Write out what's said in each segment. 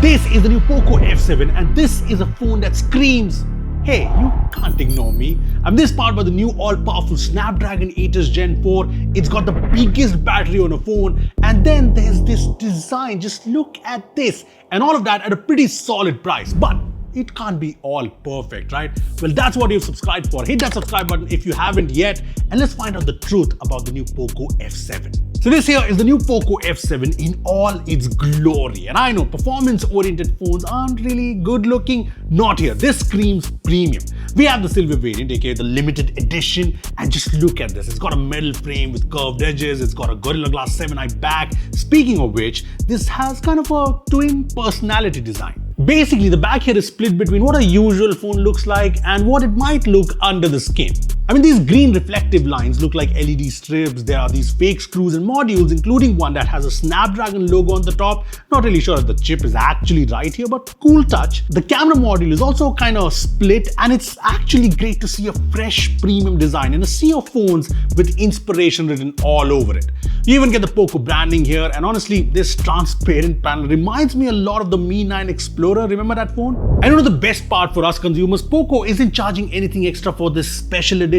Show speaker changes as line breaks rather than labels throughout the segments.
This is the new Poco F7 and this is a phone that screams, hey, you can't ignore me. This powered by the new all-powerful Snapdragon 8s Gen 4. It's got the biggest battery on a phone, and then there's this design. Just look at this, and all of that at a pretty solid price. But it can't be all perfect, right? Well, that's what you've subscribed for. Hit that subscribe button if you haven't yet, and let's find out the truth about the new Poco F7. So this here is the new Poco F7 in all its glory. And I know performance-oriented phones aren't really good looking. Not here. This screams premium. We have the silver variant, aka the limited edition, and just look at this. It's got a metal frame with curved edges. It's got a Gorilla Glass 7i back. Speaking of which, this has kind of a twin personality design. Basically, the back here is split between what a usual phone looks like and what it might look under the skin. These green reflective lines look like LED strips. There are these fake screws and modules, including one that has a Snapdragon logo on the top. Not really sure if the chip is actually right here, but cool touch. The camera module is also kind of split, and it's actually great to see a fresh premium design in a sea of phones with inspiration written all over it. You even get the Poco branding here, and honestly, this transparent panel reminds me a lot of the Mi 9 Explorer. Remember that phone? I know the best part for us consumers, Poco isn't charging anything extra for this special edition.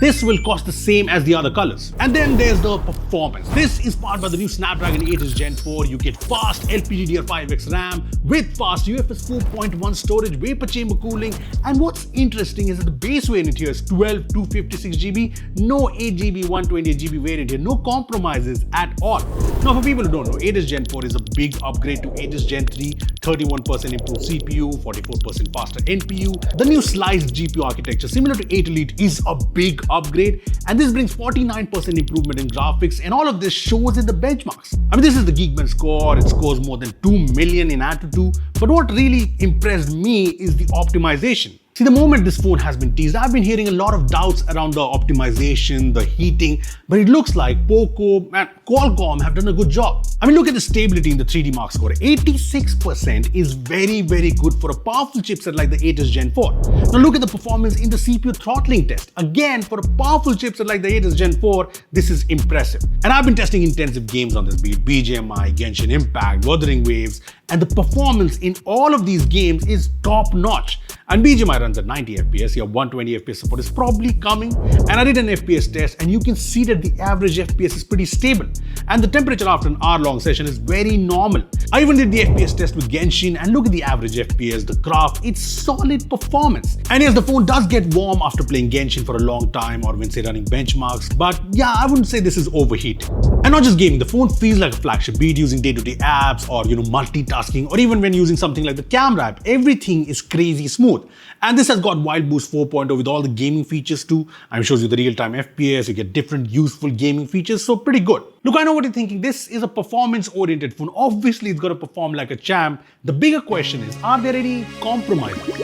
This will cost the same as the other colors. And then there's the performance. This is powered by the new Snapdragon 8s Gen 4. You get fast LPDDR5X RAM with fast UFS 4.1 storage, vapor chamber cooling. And what's interesting is that the base variant here is 12 256GB, no 8GB 128GB variant here, no compromises at all. Now for people who don't know, 8s Gen 4 is a big upgrade to 8s Gen 3, 31% improved CPU, 44% faster NPU. The new sliced GPU architecture similar to 8 Elite is a big upgrade, and this brings 49% improvement in graphics, and all of this shows in the benchmarks. This is the Geekbench score. It scores more than 2 million in AnTuTu, but what really impressed me is the optimization. See, the moment this phone has been teased, I've been hearing a lot of doubts around the optimization, the heating, but it looks like Poco and Qualcomm have done a good job. Look at the stability in the 3D Mark score. 86% is very, very good for a powerful chipset like the 8s Gen 4. Now look at the performance in the CPU throttling test. Again, for a powerful chipset like the 8s Gen 4, this is impressive. And I've been testing intensive games on this, be it BGMI, Genshin Impact, Wuthering Waves, and the performance in all of these games is top notch. And BGMI runs at 90 FPS, your 120 FPS support is probably coming. And I did an FPS test, and you can see that the average FPS is pretty stable. And the temperature after an hour-long session is very normal. I even did the FPS test with Genshin, and look at the average FPS, the graph, it's solid performance. And yes, the phone does get warm after playing Genshin for a long time or when say running benchmarks, but yeah, I wouldn't say this is overheating. And not just gaming, the phone feels like a flagship, be it using day-to-day apps or multitasking, or even when using something like the camera app, everything is crazy smooth. And this has got Wild Boost 4.0 with all the gaming features too. It shows you the real-time FPS, you get different useful gaming features, so pretty good. Look, I know what you're thinking. This is a performance-oriented phone. Obviously, it's got to perform like a champ. The bigger question is, are there any compromises?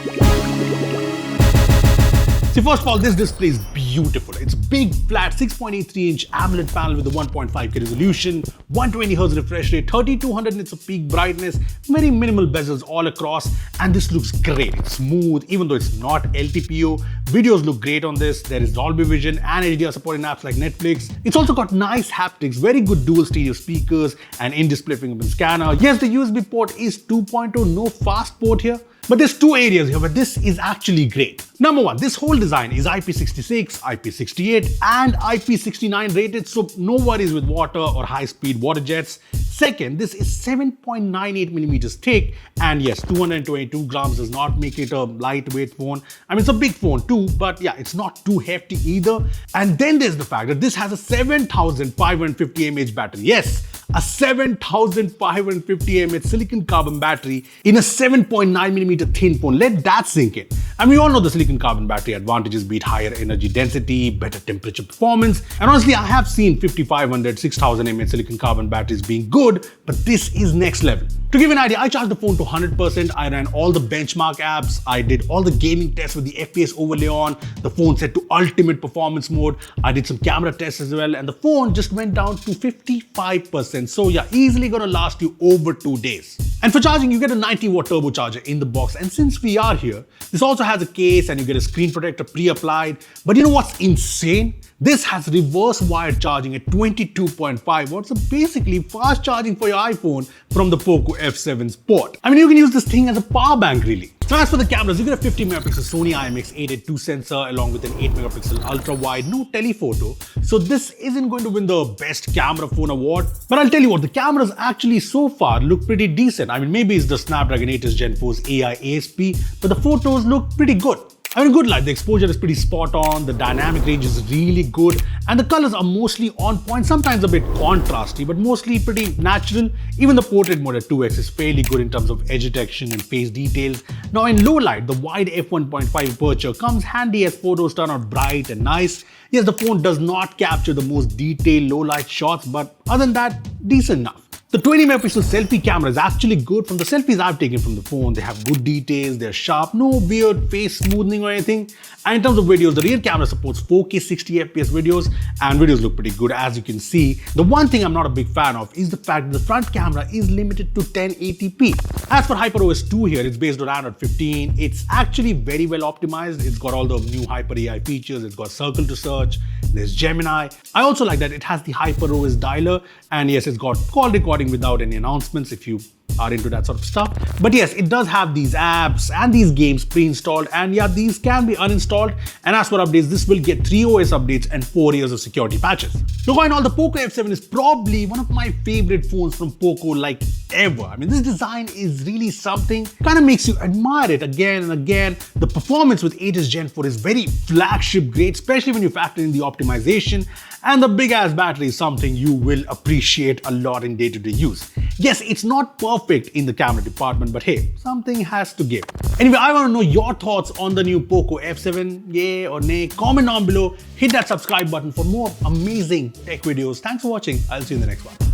See, first of all, this display is beautiful. It's big, flat, 6.83-inch AMOLED panel with a 1.5K resolution, 120Hz refresh rate, 3200 nits of peak brightness, very minimal bezels all across, and this looks great. It's smooth, even though it's not LTPO. Videos look great on this. There is Dolby Vision and HDR support in apps like Netflix. It's also got nice haptics, very good dual stereo speakers, and in-display fingerprint scanner. Yes, the USB port is 2.0, no fast port here. But there's two areas here where this is actually great. Number one, this whole design is IP66, IP68 and IP69 rated, so no worries with water or high-speed water jets. Second, this is 7.98mm thick, and yes, 222 grams does not make it a lightweight phone. It's a big phone too, but yeah, it's not too hefty either. And then there's the fact that this has a 7550 mAh battery. Yes, a 7550 mAh silicon carbon battery in a 7.9mm thin phone. Let that sink in. We all know the silicon carbon battery advantages, be it higher energy density, better temperature performance. And honestly, I have seen 5500, 6000 mAh silicon carbon batteries being good, but this is next level. To give you an idea, I charged the phone to 100%. I ran all the benchmark apps. I did all the gaming tests with the FPS overlay on. The phone set to ultimate performance mode. I did some camera tests as well, and the phone just went down to 55%. So yeah, easily gonna last you over 2 days. And for charging, you get a 90-watt turbocharger in the box. And since we are here, this also has a case and you get a screen protector pre-applied. But you know what's insane? This has reverse wired charging at 22.5 watts, so basically fast charging for your iPhone from the POCO F7's port. I mean, you can use this thing as a power bank really. So as for the cameras, you get a 50 megapixel Sony IMX882 sensor along with an 8 megapixel ultra wide, no telephoto. So this isn't going to win the best camera phone award, but I'll tell you what, the cameras actually so far look pretty decent. I mean, maybe it's the Snapdragon 8s Gen 4's AI ASP, but the photos look pretty good. I mean, good light, the exposure is pretty spot on, the dynamic range is really good, and the colors are mostly on point, sometimes a bit contrasty, but mostly pretty natural. Even the portrait mode at 2x is fairly good in terms of edge detection and face details. Now in low light, the wide f1.5 aperture comes handy as photos turn out bright and nice. Yes, the phone does not capture the most detailed low light shots, but other than that, decent enough. The 20 megapixel selfie camera is actually good. From the selfies I've taken from the phone, they have good details, they're sharp, no weird face smoothing or anything. And in terms of videos, the rear camera supports 4K 60fps videos and videos look pretty good as you can see. The one thing I'm not a big fan of is the fact that the front camera is limited to 1080p. As for HyperOS 2 here, it's based on Android 15. It's actually very well optimized. It's got all the new Hyper AI features. It's got Circle to Search, there's Gemini. I also like that it has the HyperOS dialer, and yes, it's got call recording without any announcements if you are into that sort of stuff. But yes, it does have these apps and these games pre-installed, and yeah, these can be uninstalled. And as for updates, this will get 3 OS updates and 4 years of security patches. Look, all in all, the POCO F7 is probably one of my favorite phones from POCO like ever. I mean, this design is really something, kind of makes you admire it again and again. The performance with 8s Gen 4 is very flagship grade, especially when you factor in the optimization, and the big ass battery is something you will appreciate a lot in day-to-day use. Yes, it's not perfect in the camera department, but hey, something has to give. Anyway, I want to know your thoughts on the new POCO F7, yay or nay. Comment down below, hit that subscribe button for more amazing tech videos. Thanks for watching, I'll see you in the next one.